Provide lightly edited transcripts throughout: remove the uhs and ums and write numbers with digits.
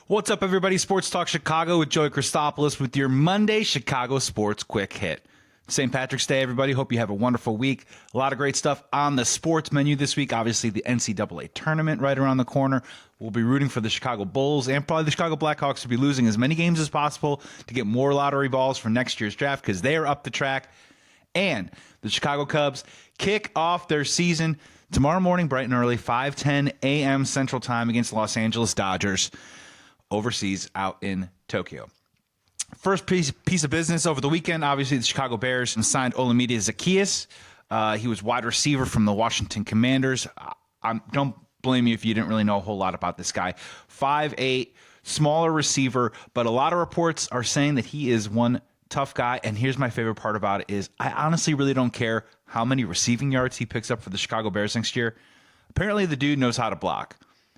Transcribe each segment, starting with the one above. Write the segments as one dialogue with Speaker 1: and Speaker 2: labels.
Speaker 1: What's up, everybody? Sports Talk Chicago with Joey Christopoulos with your Monday Chicago Sports Quick Hit. St. Patrick's Day, everybody. Hope you have a wonderful week. A lot of great stuff on the sports menu this week. Obviously, the NCAA tournament right around the corner. We'll be rooting for the Chicago Bulls and probably the Chicago Blackhawks to be losing as many games as possible to get more lottery balls for next year's draft because they are up the track. And the Chicago Cubs kick off their season tomorrow morning, bright and early, 5:10 a.m. Central Time against the Los Angeles Dodgers overseas out in Tokyo. First piece of business over the weekend, obviously the Chicago Bears signed Olamide Zaccheaus. He was wide receiver from the Washington Commanders. Don't blame me if you didn't really know a whole lot about this guy. 5'8", smaller receiver, but a lot of reports are saying that he is one tough guy. And here's my favorite part about it is I honestly really don't care how many receiving yards he picks up for the Chicago Bears next year. Apparently the dude knows how to block.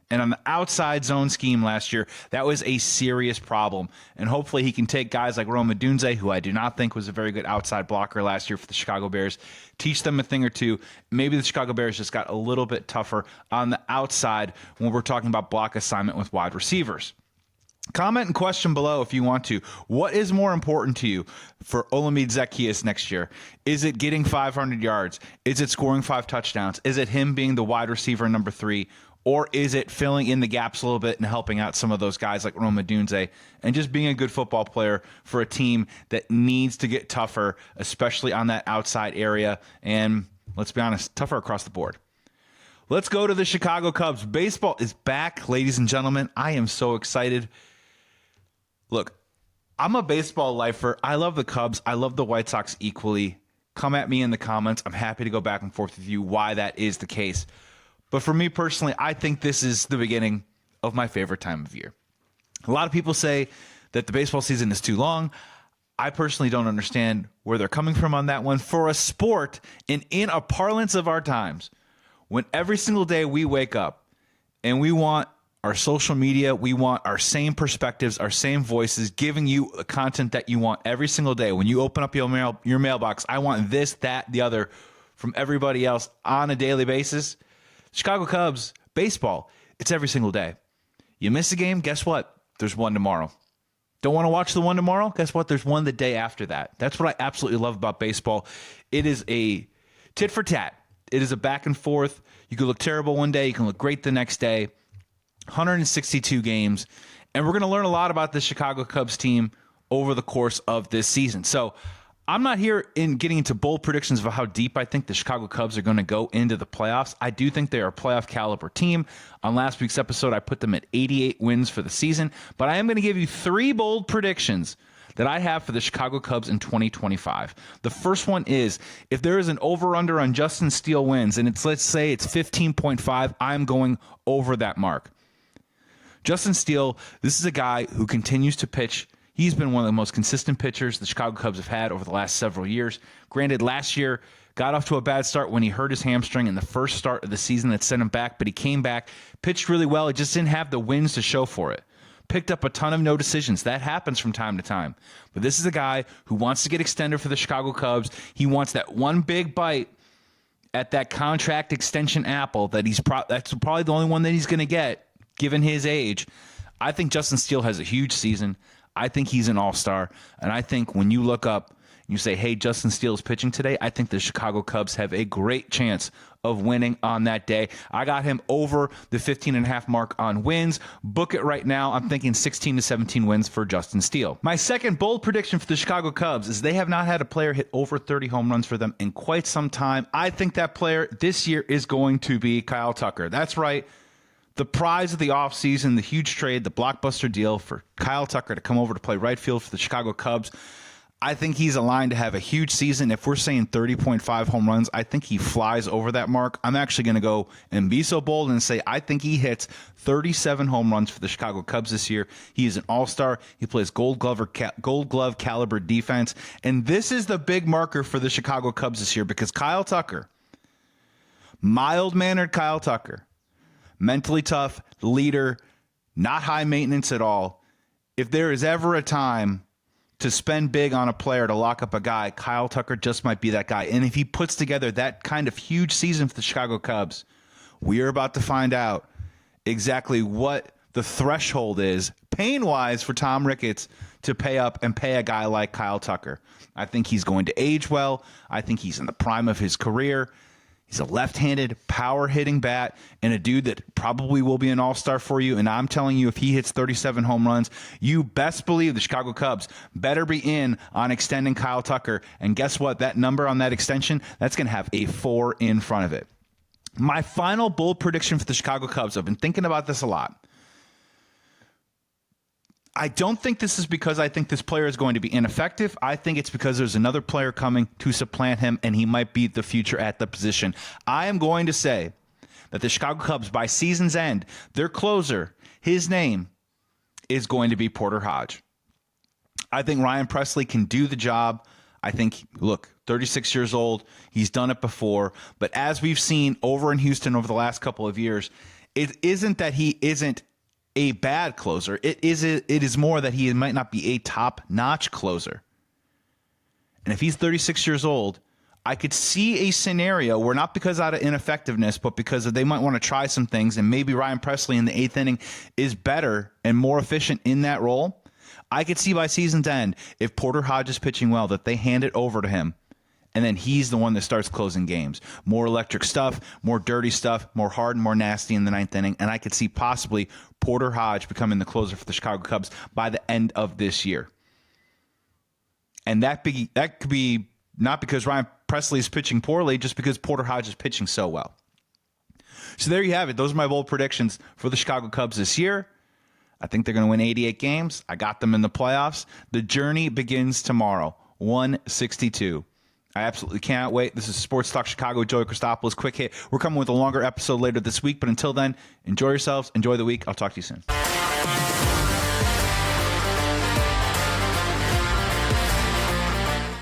Speaker 1: And on the outside zone scheme last year, that was a serious problem. And hopefully he can take guys like Olamide Zaccheaus, who I do not think was a very good outside blocker last year for the Chicago Bears, teach them a thing or two. Maybe the Chicago Bears just got a little bit tougher on the outside when we're talking about block assignment with wide receivers. Comment and question below if you want to. What is more important to you for Olamide Zaccheaus next year? Is it getting 500 yards? Is it scoring 5 touchdowns? Is it him being the wide receiver number 3? Or is it filling in the gaps a little bit and helping out some of those guys like Olamide Zaccheaus and just being a good football player for a team that needs to get tougher, especially on that outside area? And let's be honest, tougher across the board. Let's go to the Chicago Cubs. Baseball is back, ladies and gentlemen. I am so excited. Look, I'm a baseball lifer. I love the Cubs. I love the White Sox equally. Come at me in the comments. I'm happy to go back and forth with you why that is the case. But for me personally, I think this is the beginning of my favorite time of year. A lot of people say that the baseball season is too long. I personally don't understand where they're coming from on that one. For a sport, and in a parlance of our times, when every single day we wake up and we want our social media, we want our same perspectives, our same voices, giving you the content that you want every single day. When you open up your mailbox, I want this, that, the other from everybody else on a daily basis. Chicago Cubs, baseball, it's every single day. You miss a game, guess what? There's one tomorrow. Don't want to watch the one tomorrow? Guess what? There's one the day after that. That's what I absolutely love about baseball. It is a tit for tat. It is a back and forth. You can look terrible one day. You can look great the next day. 162 games. And we're going to learn a lot about the Chicago Cubs team over the course of this season. So I'm not here in getting into bold predictions of how deep I think the Chicago Cubs are going to go into the playoffs. I do think they're a playoff caliber team. On last week's episode, I put them at 88 wins for the season. But I am going to give you 3 bold predictions that I have for the Chicago Cubs in 2025. The first one is, if there is an over-under on Justin Steele wins, and let's say it's 15.5, I'm going over that mark. Justin Steele, this is a guy who continues to pitch. He's been one of the most consistent pitchers the Chicago Cubs have had over the last several years. Granted, last year got off to a bad start when he hurt his hamstring in the first start of the season that sent him back, but he came back, pitched really well. He just didn't have the wins to show for it. Picked up a ton of no decisions. That happens from time to time. But this is a guy who wants to get extended for the Chicago Cubs. He wants that one big bite at that contract extension apple that that's probably the only one that he's going to get, given his age. I think Justin Steele has a huge season. I think he's an all-star. And I think when you look up and you say, hey, Justin Steele is pitching today, I think the Chicago Cubs have a great chance of winning on that day. I got him over the 15.5 mark on wins. Book it right now. I'm thinking 16 to 17 wins for Justin Steele. My second bold prediction for the Chicago Cubs is they have not had a player hit over 30 home runs for them in quite some time. I think that player this year is going to be Kyle Tucker. That's right. The prize of the offseason, the huge trade, the blockbuster deal for Kyle Tucker to come over to play right field for the Chicago Cubs. I think he's aligned to have a huge season. If we're saying 30.5 home runs, I think he flies over that mark. I'm actually going to go and be so bold and say I think he hits 37 home runs for the Chicago Cubs this year. He is an all-star. He plays gold glove caliber defense. And this is the big marker for the Chicago Cubs this year because Kyle Tucker, mild-mannered Kyle Tucker, mentally tough, leader, not high maintenance at all. If there is ever a time to spend big on a player to lock up a guy, Kyle Tucker just might be that guy. And if he puts together that kind of huge season for the Chicago Cubs, we are about to find out exactly what the threshold is pain-wise for Tom Ricketts to pay up and pay a guy like Kyle Tucker. I think he's going to age well. I think he's in the prime of his career. He's a left-handed, power-hitting bat and a dude that probably will be an all-star for you. And I'm telling you, if he hits 37 home runs, you best believe the Chicago Cubs better be in on extending Kyle Tucker. And guess what? That number on that extension, that's going to have a 4 in front of it. My final bold prediction for the Chicago Cubs, I've been thinking about this a lot. I don't think this is because I think this player is going to be ineffective. I think it's because there's another player coming to supplant him, and he might be the future at the position. I am going to say that the Chicago Cubs, by season's end, their closer, his name is going to be Porter Hodge. I think Ryan Presley can do the job. I think, look, 36 years old, he's done it before. But as we've seen over in Houston over the last couple of years, it isn't that he isn't a bad closer. It is more that he might not be a top-notch closer. And if he's 36 years old, I could see a scenario where, not because out of ineffectiveness, but because they might want to try some things, and maybe Ryan Presley in the 8th inning is better and more efficient in that role. I could see by season's end, if Porter Hodge is pitching well, that they hand it over to him. And then he's the one that starts closing games. More electric stuff, more dirty stuff, more hard and more nasty in the 9th inning. And I could see possibly Porter Hodge becoming the closer for the Chicago Cubs by the end of this year. And that could be not because Ryan Presley is pitching poorly, just because Porter Hodge is pitching so well. So there you have it. Those are my bold predictions for the Chicago Cubs this year. I think they're going to win 88 games. I got them in the playoffs. The journey begins tomorrow, 162. I absolutely can't wait. This is Sports Talk Chicago with Joey Christopoulos. Quick hit. We're coming with a longer episode later this week, but until then, enjoy yourselves. Enjoy the week. I'll talk to you soon.